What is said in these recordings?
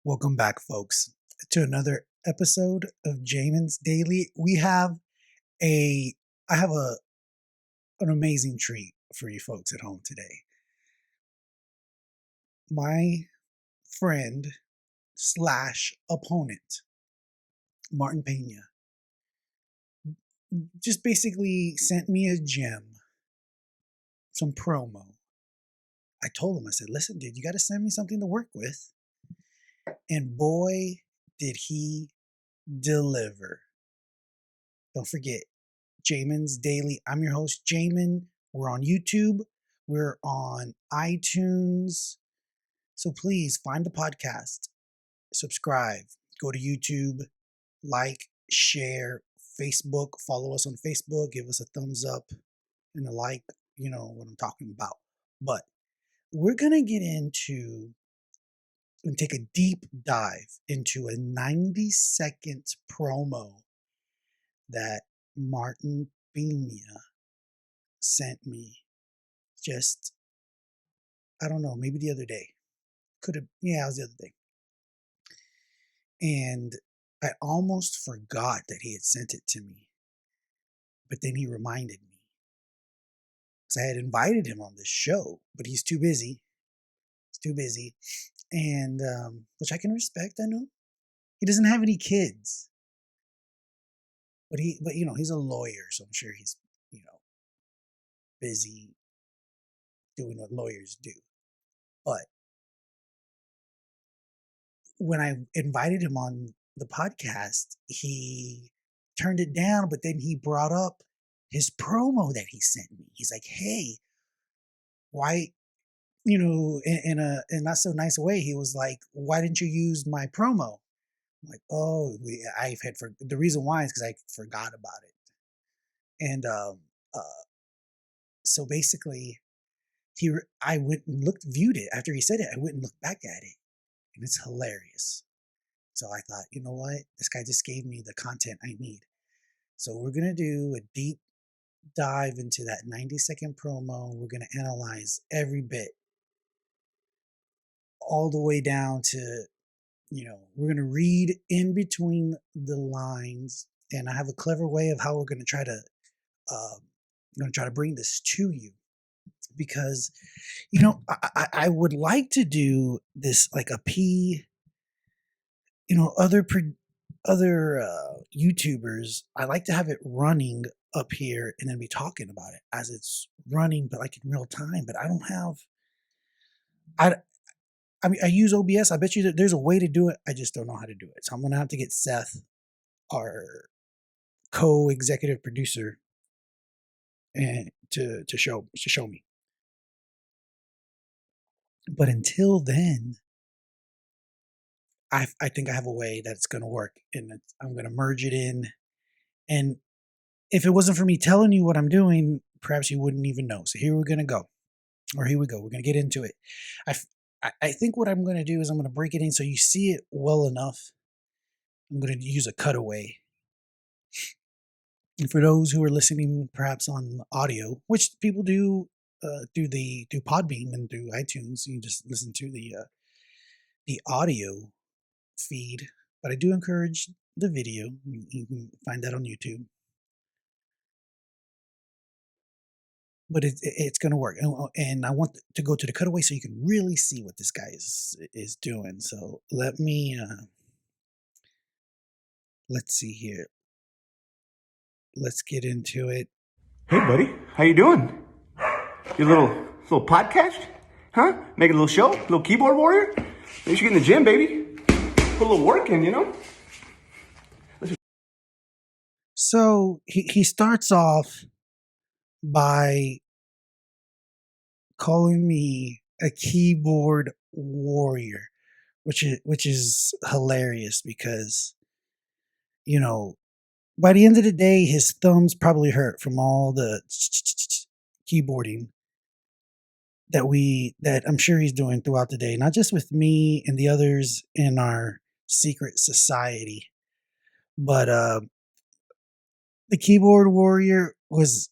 Welcome back, folks, to another episode of Jamin's Daily. A, I have an amazing treat for you folks at home today. My friend slash opponent, Martin Pina, just basically sent me a gem, some promo. I told him, I said, listen, dude, you got to send me something to work with. And boy, did he deliver. Don't forget, Jamin's Daily. I'm your host, Jamin. We're on YouTube. We're on iTunes. So please find the podcast, subscribe, go to YouTube, like, share, Facebook, follow us on Facebook, give us a thumbs up and a like, you know what I'm talking about. But we're going to get into and take a deep dive into a 90-second promo that Martin Pina sent me just, I don't know, maybe the other day. It was the other day. And I almost forgot that he had sent it to me. But then he reminded me. Because I had invited him on this show, but he's too busy. And, which I can respect, I know. He doesn't have any kids. But he's a lawyer, so I'm sure he's, busy doing what lawyers do. But when I invited him on the podcast, he turned it down, but then he brought up his promo that he sent me. He's like, hey, why, in a not so nice way, he was like, why didn't you use my promo? I'm like, the reason why is because I forgot about it. And so basically, I went and viewed it after he said it. I went and looked back at it, and it's hilarious. So I thought, you know what? This guy just gave me the content I need. So we're going to do a deep dive into that 90-second promo. We're going to analyze every bit, all the way down to, we're going to read in between the lines. And I have a clever way of how we're going to try to bring this to you. Because, I would like to do this like a other YouTubers. I like to have it running up here and then be talking about it as it's running, but like in real time. But I don't have. I use OBS. I bet you that there's a way to do it. I just don't know how to do it. So I'm gonna have to get Seth, our co-executive producer, and to show me. But until then, I think I have a way that's going to work, and I'm going to merge it in. And if it wasn't for me telling you what I'm doing, perhaps you wouldn't even know. So here we go. We're going to get into it. I think what I'm going to do is I'm going to break it in so you see it well enough. I'm going to use a cutaway. And for those who are listening perhaps on audio, which people do through Podbean and through iTunes, you can just listen to the audio feed. But I do encourage the video. You can find that on YouTube. But it's going to work. And I want to go to the cutaway so you can really see what this guy is doing. So let me, let's see here. Let's get into it. Hey, buddy. How you doing? Your little podcast? Huh? Making a little show? Little keyboard warrior? Maybe you should get in the gym, baby. Put a little work in, So he starts off by calling me a keyboard warrior, which is hilarious because, by the end of the day, his thumbs probably hurt from all the keyboarding that I'm sure he's doing throughout the day, not just with me and the others in our secret society, but the keyboard warrior was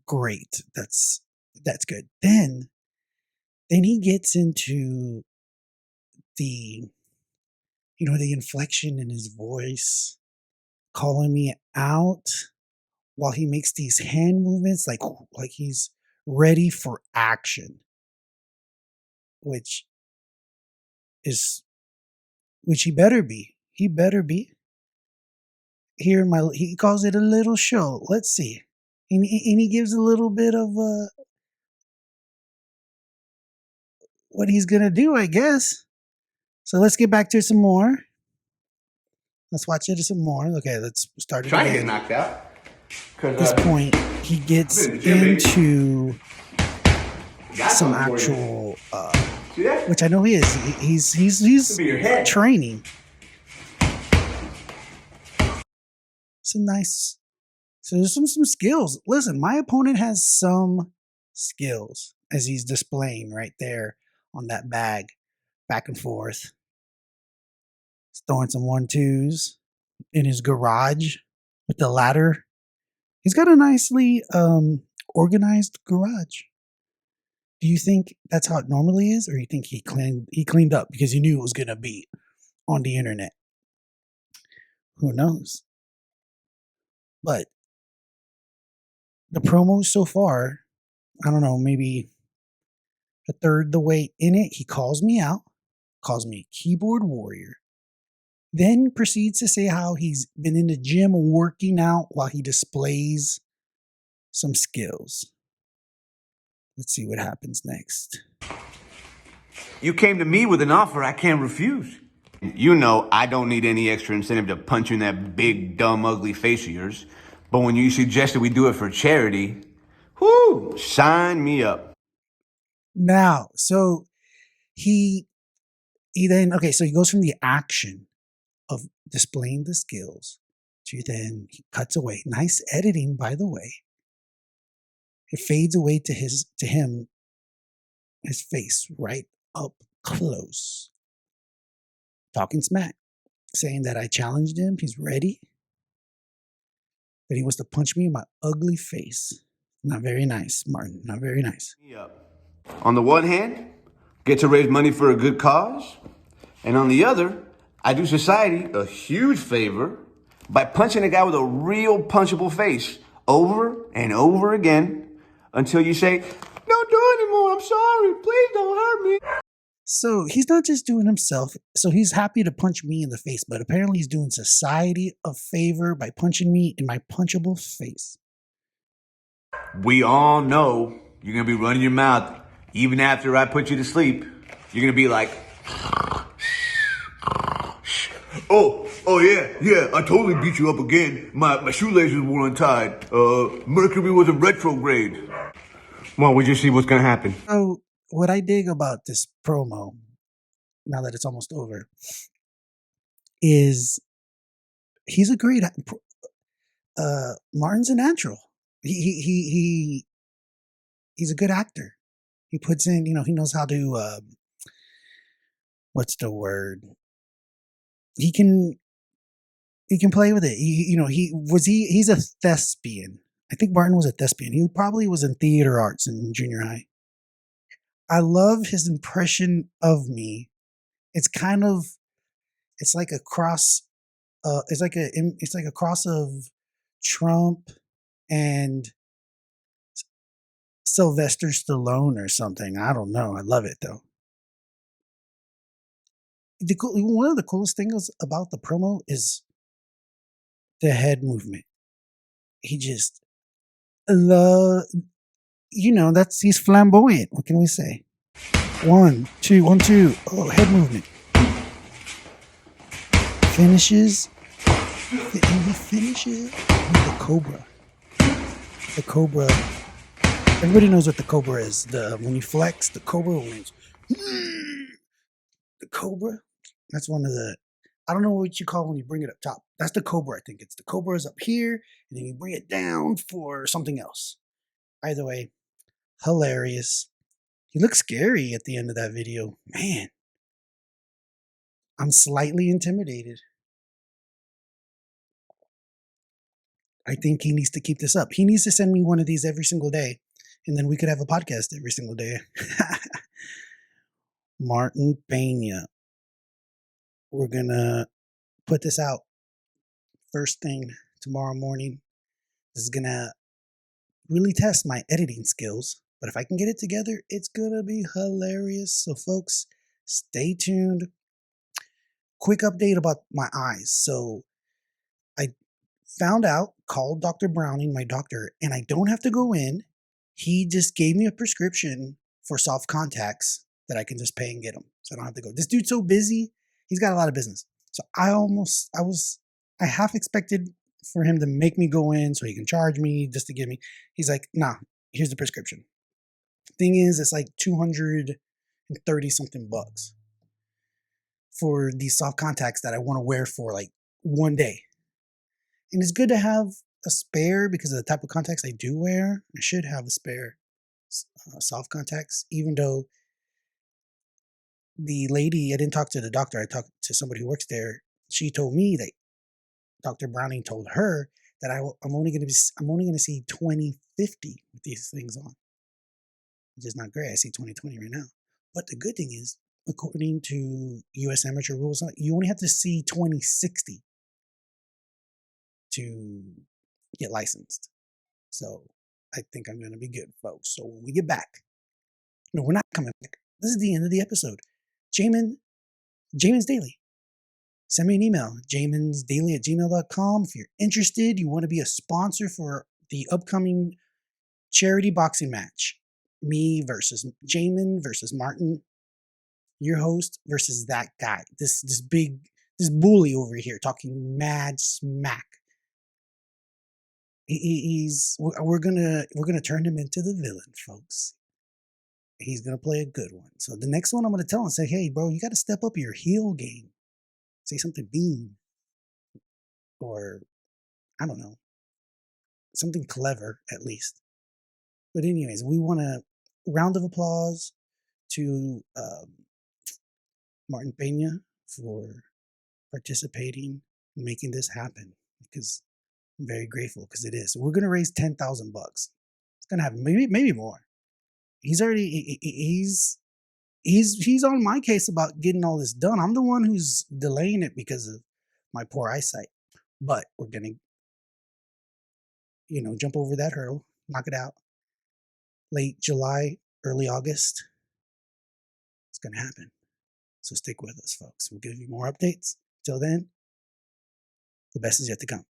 great. That's good. Then he gets into the The inflection in his voice, calling me out while he makes these hand movements like he's ready for action, which is which he better be. He better be. Here in my he calls it a little show. Let's see. And he gives a little bit of what he's gonna do, I guess. So let's get back to some more. Let's watch it some more. Okay, let's start it Trying to again. get knocked out. At this point, he gets into some actual, which I know he is. He's training. Some nice. So there's some skills. Listen, my opponent has some skills as he's displaying right there on that bag, back and forth. He's throwing some 1-2s in his garage with the ladder. He's got a nicely organized garage. Do you think that's how it normally is, or you think he cleaned up because he knew it was gonna be on the internet? Who knows? But the promos so far, I don't know, maybe a third the way in it, he calls me out, calls me a keyboard warrior, then proceeds to say how he's been in the gym working out while he displays some skills. Let's see what happens next. You came to me with an offer I can't refuse. You know I don't need any extra incentive to punch you in that big, dumb, ugly face of yours. But when you suggested we do it for charity, whoo, sign me up. Now, so he then, okay, so he goes from the action of displaying the skills to then he cuts away. Nice editing, by the way. It fades away to his face right up close. Talking smack, saying that I challenged him, he's ready, that he wants to punch me in my ugly face. Not very nice, Martin. Not very nice. On the one hand, get to raise money for a good cause. And on the other, I do society a huge favor by punching a guy with a real punchable face over and over again until you say, "Don't do it anymore, I'm sorry, please don't hurt me." So he's not just doing himself. So he's happy to punch me in the face, but apparently he's doing society a favor by punching me in my punchable face. We all know you're going to be running your mouth even after I put you to sleep. You're going to be like, Oh yeah, I totally beat you up again. My shoelaces were untied. Mercury was a retrograde. Well, we just see what's gonna happen. So what I dig about this promo, now that it's almost over, is he's a great Martin's a natural. He's a good actor. He puts in, he knows how to what's the word? He can play with it. He's a thespian. I think Martin was a thespian. He probably was in theater arts in junior high. I love his impression of me. It's like a cross. It's like a cross of Trump and Sylvester Stallone or something. I don't know. I love it though. One of the coolest things about the promo is the head movement. He just he's flamboyant. What can we say? 1, 2, 1, 2. Oh, head movement. Finishes. He finishes with the cobra. The cobra. Everybody knows what the cobra is. When you flex, the cobra wins. The cobra. That's one of the. I don't know what you call when you bring it up top. That's the cobra. I think it's the cobra is up here, and then you bring it down for something else. Either way, hilarious. He looks scary at the end of that video. Man, I'm slightly intimidated. I think he needs to keep this up. He needs to send me one of these every single day, and then we could have a podcast every single day. Martin Pina. We're gonna put this out first thing tomorrow morning. This is gonna really test my editing skills, but if I can get it together, it's gonna be hilarious. So, folks, stay tuned. Quick update about my eyes. So, I found out, called Dr. Browning, my doctor, and I don't have to go in. He just gave me a prescription for soft contacts that I can just pay and get them. So I don't have to go. This dude's so busy, he's got a lot of business. So I half expected for him to make me go in so he can charge me just to give me. He's like, nah, here's the prescription. Thing is, it's like 230 something bucks for these soft contacts that I want to wear for like one day. And it's good to have a spare because of the type of contacts I do wear. I should have a spare soft contacts, even though the lady, I didn't talk to the doctor, I talked to somebody who works there. She told me that Dr. Browning told her that I'm only going to see 20/50 with these things on, which is not great. I see 20/20 right now. But the good thing is, according to U.S. amateur rules, you only have to see 20/60 to get licensed. So I think I'm going to be good, folks. So when we get back, no, we're not coming back. This is the end of the episode. Jamin's Daily. Send me an email, jaminsdaily@gmail.com. If you're interested, you want to be a sponsor for the upcoming charity boxing match. Me versus Jamin versus Martin, your host, versus that guy. This bully over here talking mad smack. We're gonna turn him into the villain, folks. He's gonna play a good one. So the next one I'm gonna tell him, say, hey, bro, you gotta step up your heel game. Say something mean, or I don't know, something clever at least. But anyways, we want a round of applause to Martin Pena for participating and making this happen, because I'm very grateful, because it is. So we're gonna raise 10,000 bucks. It's gonna happen, maybe more. He's on my case about getting all this done. I'm the one who's delaying it because of my poor eyesight. But we're gonna, jump over that hurdle, knock it out. Late July, early August, it's gonna happen. So stick with us, folks. We'll give you more updates. Till then, the best is yet to come.